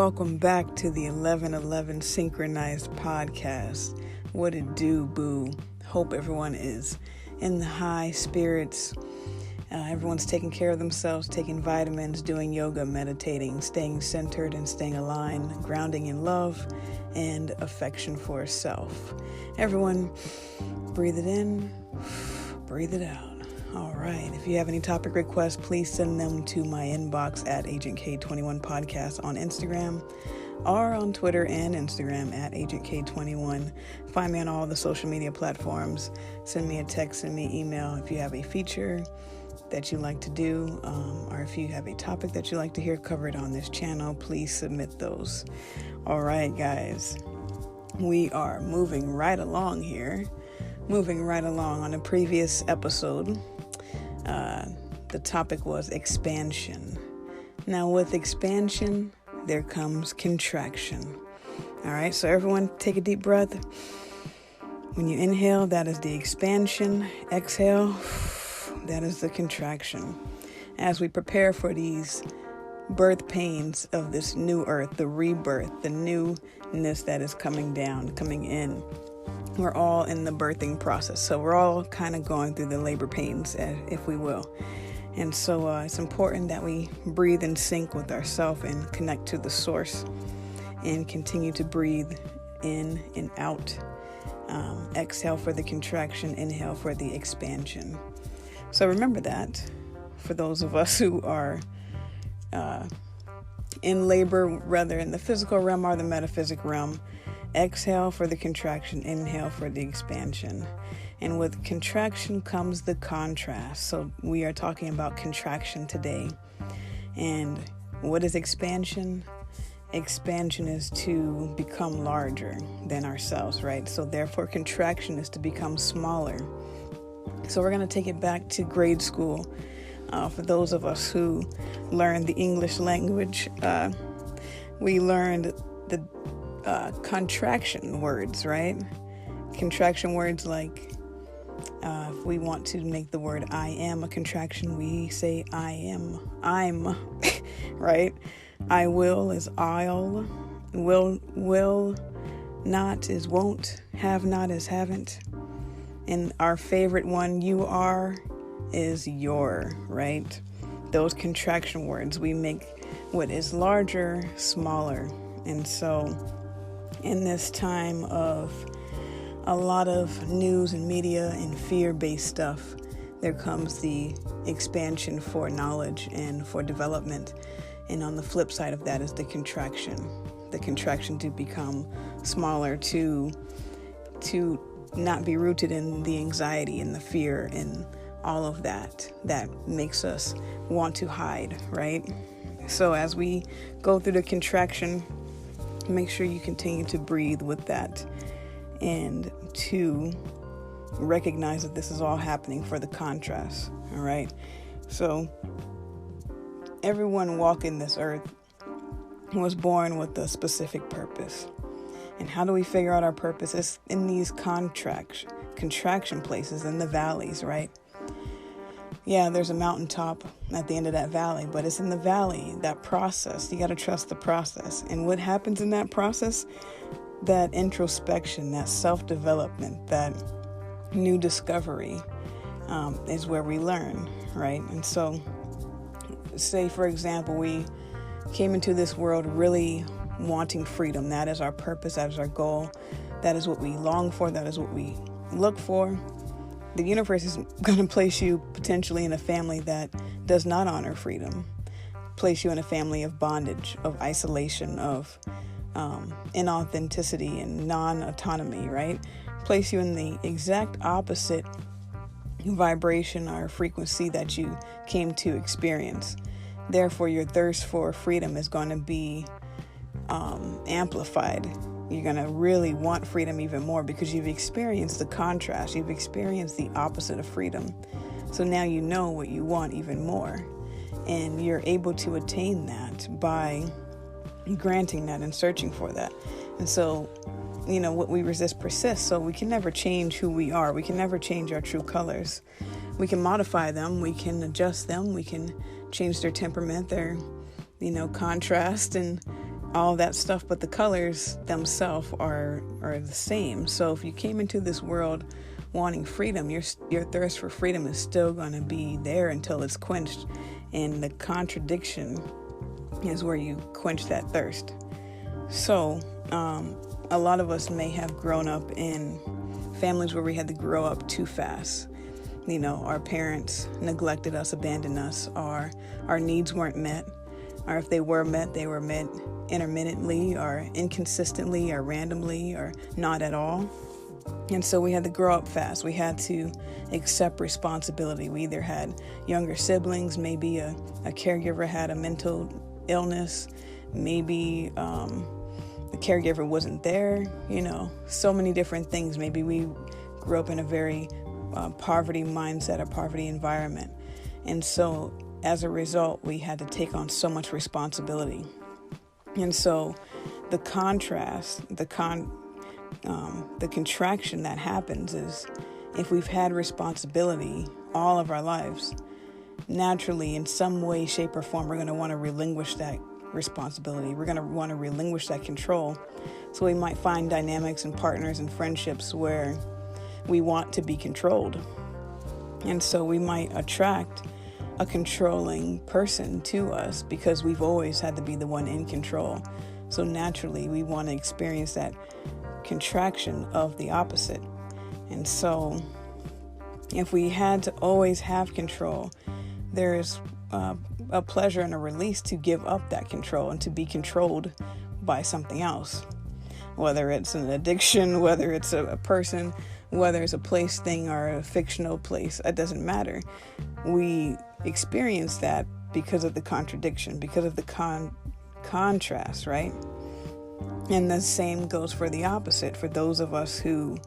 Welcome back to the 1111 Synchronized Podcast. What it do, boo? Hope everyone is in the high spirits. Everyone's taking care of themselves, taking vitamins, doing yoga, meditating, staying centered and staying aligned, grounding in love and affection for self. Everyone, breathe it in, breathe it out. All right. If you have any topic requests, please send them to my inbox at Agent K21 Podcast on Instagram or on Twitter and Instagram at Agent K21. Find me on all the social media platforms. Send me a text, send me an email if you have a feature that you like to do, or if you have a topic that you like to hear covered on this channel, please submit those. All right, guys. We are moving right along here. On a previous episode, the topic was expansion. Now with expansion, there comes contraction. All right, so everyone take a deep breath. When you inhale, that is the expansion. Exhale, that is the contraction. As we prepare for these birth pains of this new earth, the rebirth, the newness that is coming in. We're all in the birthing process. So we're all kind of going through the labor pains, if we will. And so it's important that we breathe in sync with ourselves and connect to the source and continue to breathe in and out. Exhale for the contraction, inhale for the expansion. So remember that for those of us who are in labor, whether in the physical realm or the metaphysic realm, exhale for the contraction, inhale for the expansion. And with contraction comes the contrast. So we are talking about contraction today. And what is expansion? Expansion is to become larger than ourselves, right? So therefore, contraction is to become smaller. So we're going to take it back to grade school. For those of us who learned the English language, we learned the contraction words, right? Contraction words like, if we want to make the word I am a contraction, we say I'm, right? I will is I'll, will not is won't, have not is haven't. And our favorite one, you are, is your, right? Those contraction words, we make what is larger, smaller. And so in this time of a lot of news and media and fear-based stuff, there comes the expansion for knowledge and for development. And on the flip side of that is the contraction to become smaller, to not be rooted in the anxiety and the fear and all of that makes us want to hide, right? So as we go through the contraction, make sure you continue to breathe with that and to recognize that this is all happening for the contrast, all right? So everyone walking this earth was born with a specific purpose. And how do we figure out our purpose? It's in these contraction places, in the valleys, right? Yeah, there's a mountaintop at the end of that valley, but it's in the valley, that process. You got to trust the process. And what happens in that process? That introspection, that self-development, that new discovery is where we learn, right? And so, say, for example, we came into this world really wanting freedom. That is our purpose. That is our goal. That is what we long for. That is what we look for. The universe is going to place you potentially in a family that does not honor freedom, place you in a family of bondage, of isolation, of inauthenticity and non-autonomy, right? Place you in the exact opposite vibration or frequency that you came to experience. Therefore, your thirst for freedom is going to be amplified. You're going to really want freedom even more because you've experienced the contrast. You've experienced the opposite of freedom. So now you know what you want even more. And you're able to attain that by granting that and searching for that. And so, what we resist persists. So we can never change who we are. We can never change our true colors. We can modify them. We can adjust them. We can change their temperament, their, contrast and all that stuff, but the colors themselves are the same. So if you came into this world wanting freedom, your thirst for freedom is still going to be there until it's quenched. And the contradiction is where you quench that thirst. So a lot of us may have grown up in families where we had to grow up too fast. You know, our parents neglected us, abandoned us, our needs weren't met, or if they were met, they were met intermittently or inconsistently or randomly or not at all. And so we had to grow up fast. We had to accept responsibility. We either had younger siblings, maybe a caregiver had a mental illness, maybe the caregiver wasn't there, you know, so many different things. Maybe we grew up in a very poverty mindset, a poverty environment. And so as a result, we had to take on so much responsibility. And so the contrast, the contraction that happens is if we've had responsibility all of our lives, naturally, in some way, shape, or form, we're going to want to relinquish that responsibility. We're going to want to relinquish that control. So we might find dynamics and partners and friendships where we want to be controlled. And so we might attract a controlling person to us because we've always had to be the one in control. So naturally, we want to experience that contraction of the opposite. And so if we had to always have control, there's a pleasure and a release to give up that control and to be controlled by something else, whether it's an addiction, whether it's a person, whether it's a place, thing, or a fictional place. It doesn't matter. We experience that because of the contradiction, because of the contrast, right? And the same goes for the opposite. For those of us who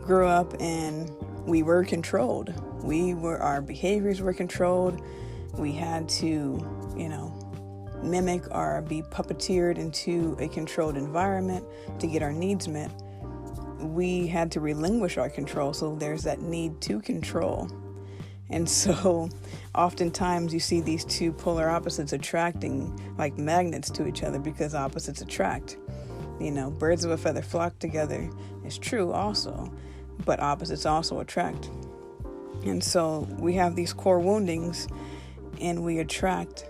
grew up and we were controlled, our behaviors were controlled. We had to, mimic or be puppeteered into a controlled environment to get our needs met. We had to relinquish our control. So there's that need to control. And so oftentimes you see these two polar opposites attracting like magnets to each other because opposites attract. Birds of a feather flock together is true also, but opposites also attract. And so we have these core woundings and we attract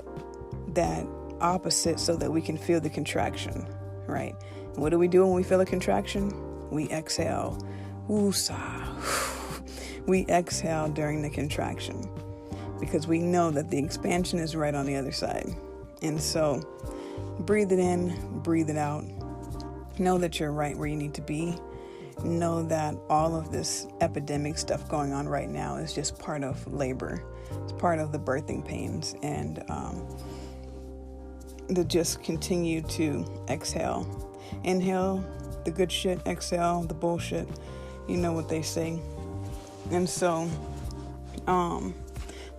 that opposite so that we can feel the contraction, right? What do we do when we feel a contraction? We exhale. Woosah. We exhale during the contraction because we know that the expansion is right on the other side. And so breathe it in, breathe it out. Know that you're right where you need to be. Know that all of this epidemic stuff going on right now is just part of labor. It's part of the birthing pains. And to just continue to exhale. Inhale the good shit, exhale the bullshit. You know what they say. And so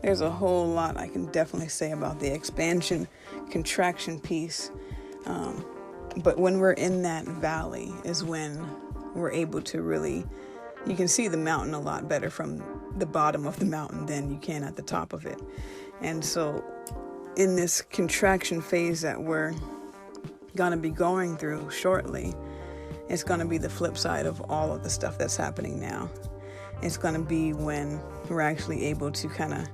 there's a whole lot I can definitely say about the expansion, contraction piece. But when we're in that valley is when we're able to really, you can see the mountain a lot better from the bottom of the mountain than you can at the top of it. And so in this contraction phase that we're going to be going through shortly, it's going to be the flip side of all of the stuff that's happening now. It's going to be when we're actually able to kind of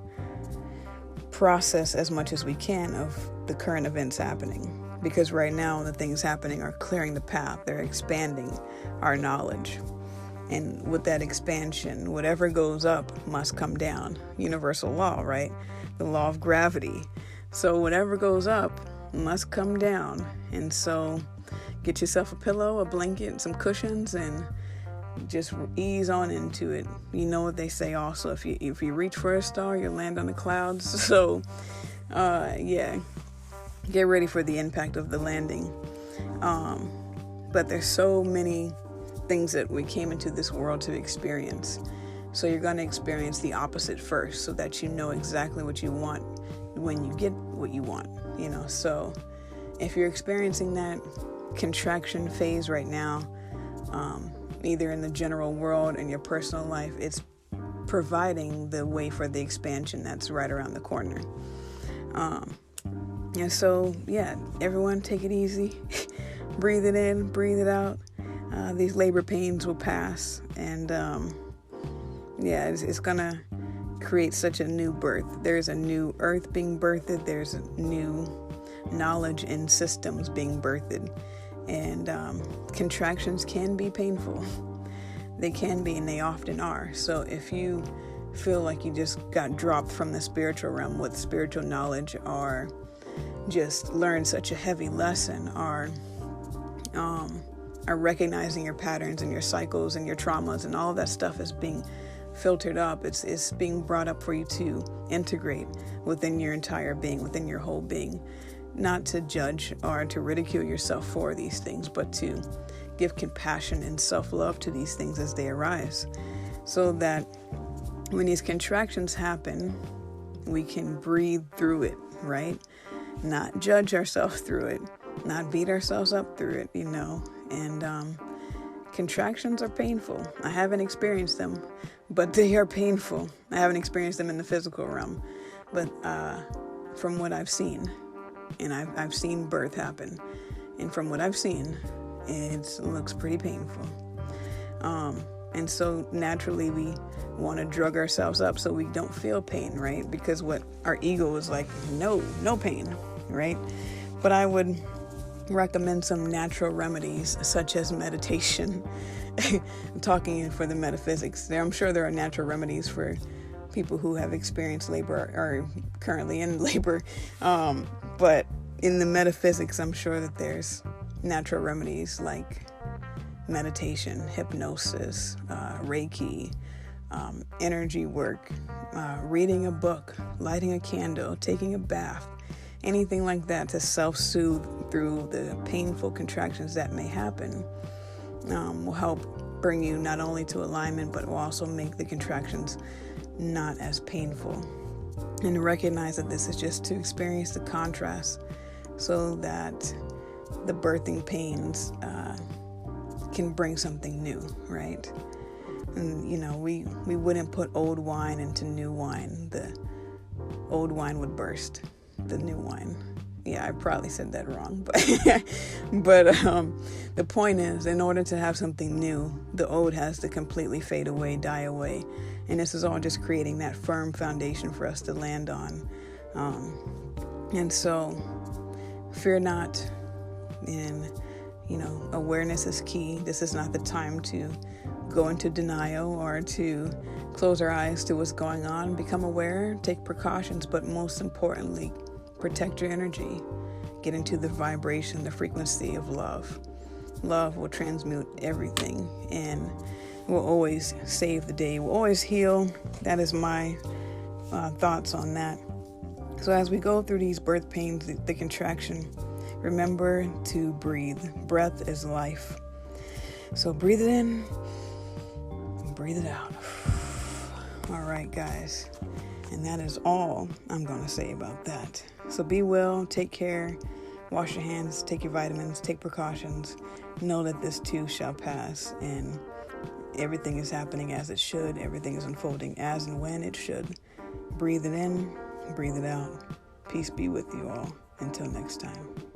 process as much as we can of the current events happening. Because right now the things happening are clearing the path. They're expanding our knowledge. And with that expansion, whatever goes up must come down. Universal law, right? The law of gravity. So whatever goes up must come down. And so get yourself a pillow, a blanket, some cushions, and just ease on into it. You know what they say also, if you reach for a star, you'll land on the clouds. So, get ready for the impact of the landing. But there's so many things that we came into this world to experience. So you're going to experience the opposite first so that you know exactly what you want when you get what you want, So if you're experiencing that contraction phase right now, either in the general world and your personal life, it's providing the way for the expansion that's right around the corner. And so, yeah, everyone take it easy. Breathe it in, breathe it out. These labor pains will pass. And, it's going to create such a new birth. There's a new earth being birthed. There's a new knowledge and systems being birthed. And contractions can be painful. They can be, and they often are. So if you feel like you just got dropped from the spiritual realm with spiritual knowledge, or just learned such a heavy lesson, or are recognizing your patterns and your cycles and your traumas and all of that stuff is being filtered up. It's being brought up for you to integrate within your entire being, within your whole being. Not to judge or to ridicule yourself for these things, but to give compassion and self-love to these things as they arise, so that when these contractions happen, we can breathe through it, right? Not judge ourselves through it, not beat ourselves up through it, And contractions are painful. I haven't experienced them, but they are painful. I haven't experienced them in the physical realm, but from what I've seen, and I've seen birth happen, and from what I've seen, it looks pretty painful. And so naturally we want to drug ourselves up so we don't feel pain, right? Because what our ego is like, no pain, right? But I would recommend some natural remedies such as meditation. I'm talking for the metaphysics. I'm sure there are natural remedies for people who have experienced labor or currently in labor. But in the metaphysics, I'm sure that there's natural remedies like meditation, hypnosis, Reiki, energy work, reading a book, lighting a candle, taking a bath, anything like that to self-soothe through the painful contractions that may happen will help bring you not only to alignment, but will also make the contractions not as painful. And recognize that this is just to experience the contrast so that the birthing pains can bring something new, right? And, we wouldn't put old wine into new wine. The old wine would burst. The new wine. Yeah, I probably said that wrong, but the point is, in order to have something new, the old has to completely fade away, die away, and this is all just creating that firm foundation for us to land on. And so, fear not, and awareness is key. This is not the time to go into denial or to close our eyes to what's going on. Become aware, take precautions, but most importantly, protect your energy. Get into the vibration, the frequency of love. Love will transmute everything and will always save the day, will always heal. That is my thoughts on that. So as we go through these birth pains, the contraction, remember to breathe. Breath is life. So breathe it in, breathe it out. All right, guys. And that is all I'm going to say about that. So be well, take care, wash your hands, take your vitamins, take precautions. Know that this too shall pass, and everything is happening as it should. Everything is unfolding as and when it should. Breathe it in, breathe it out. Peace be with you all. Until next time.